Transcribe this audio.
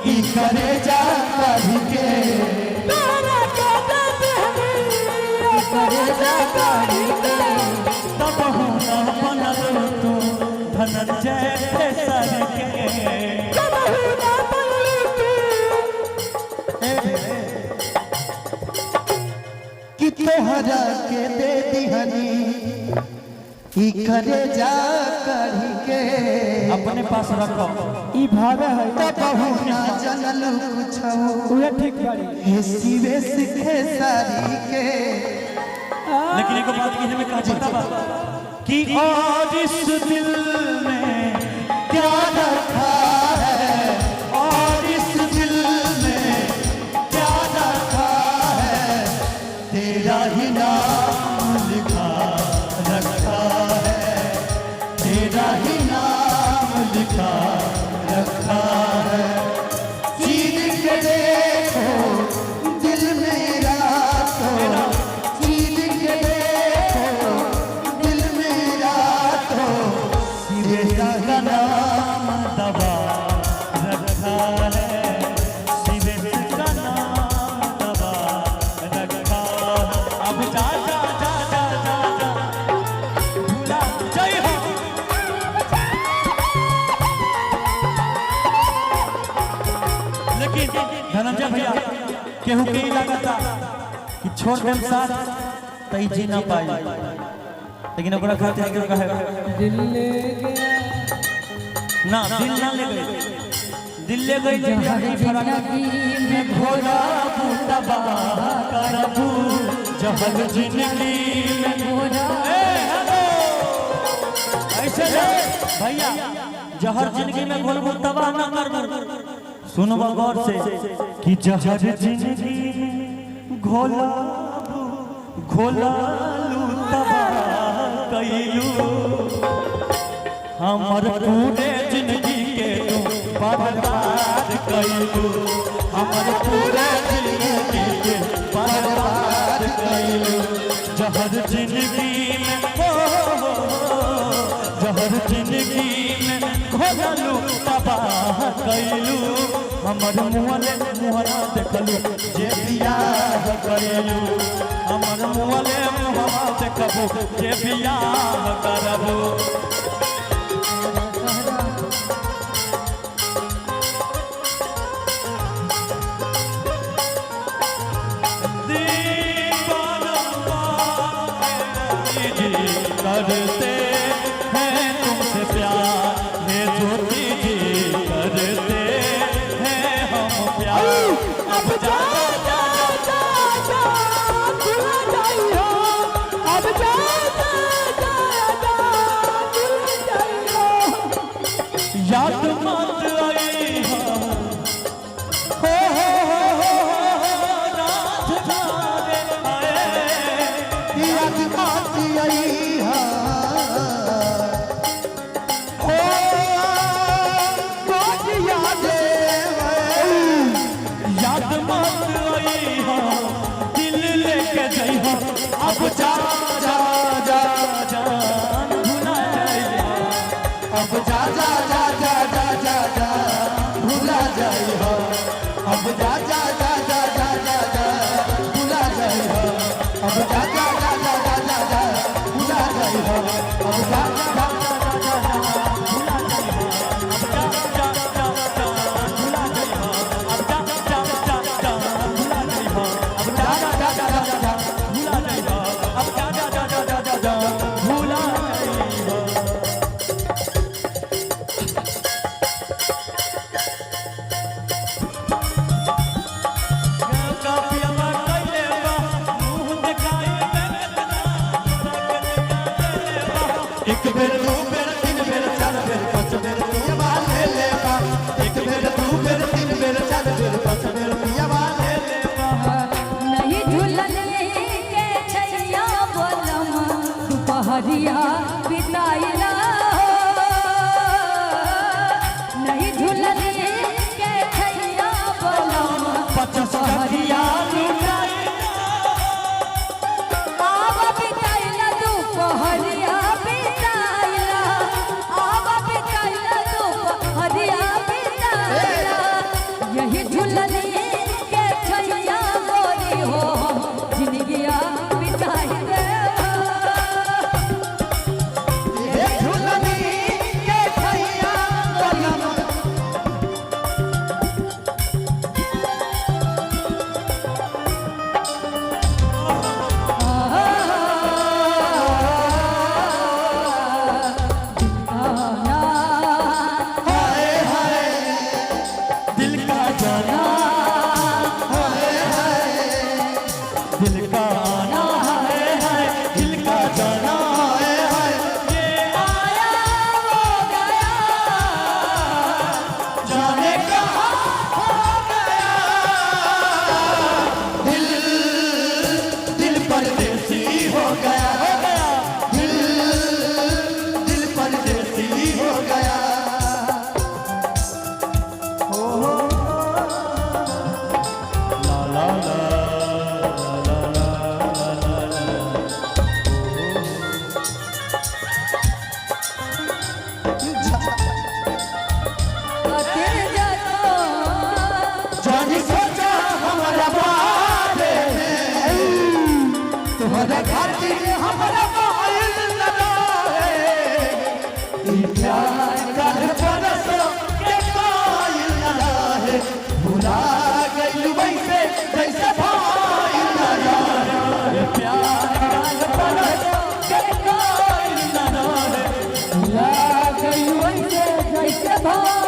ई करे जा काढ़ी के करे जा काढ़ी के तब होना बनल तू धनंजय सर के कि तोहरा के दे दिहनी ई करे जा काढ़ी के अपने पास रखो ई भावे है तब होना जनल कुछ उहे ठीक बाड़ी हे शिवे सिखे सारी के लेकिन एक बात की हमें कहा पता बा कि और इस दिल में क्या रखा है और इस दिल में क्या रखा है तेरा ही नाम लिखा रखा है तेरा ही नाम लिखा रखा है चीर के देखो दिल मेरा तो चीर के देखो दिल मेरा तो तेरा का नाम दबा रखा है शिवे का नाम दबा रखा है अब जा जा जा जा जा जा भूला जय हो लेकिन धनंजय भैया केहू के ही लगता कि छोड़ देम साथ तई जी ना पाई लेकिन ओकरा खातिर केहू कहे दिल ले गया ना दिल ना ले गई दिल ले गई में भोला तबा करबू जहल जिंदगी में भोला ऐसे भैया जहर जिंदगी में घोलबू तबाह ना करबू सुनबो गौर से कि जहर जिंदगी में घोलालू तबाह कइलू हमर पूरे जिंदगी के तू बर्बाद कइलू हमर पूरे जिंदगी के बर्बाद कइलू जहर जिंदगी में जहर जिंदगी में घोललू तबाह कइलू हमर मुहरा देखलू जे बियाह कइलू हमर मुहरा देखबू जे बियाह करबू करते हैं तुमसे प्यार हे ज्योति जी करते हैं हम प्यार अब जा जा जा जा भूला जाइयो अब जा जा जा जा भूला जाइयो याद मत आई हो नाथ जाने आए याद आती आई याद मत आई हो दिल लेके जाई हो अब जा जा जा जा भूला जाइए अब जा जा जा जा जा जा जा भूला जाई हो अब जा जा जा जा जा जा जा भूला जाई हो अब जा जा जा जा जा जा जा भूला जाई हो अब जा जा जा जा जा जा भूला जाइए अब जा जा जा जा भूला जाइए अब जा जा जा जा भूला जाइए अब जा जा जा जा जा भूला जाइए अब जा जा जा जा जा भूला जाइए हमरा माइल लगा है ई प्यार कल परसों के माइल लगा है भुला गई वैसे जैसे भाई लगा है प्यार काल परसों के माइल लगा है भुला गई वैसे जैसे भाई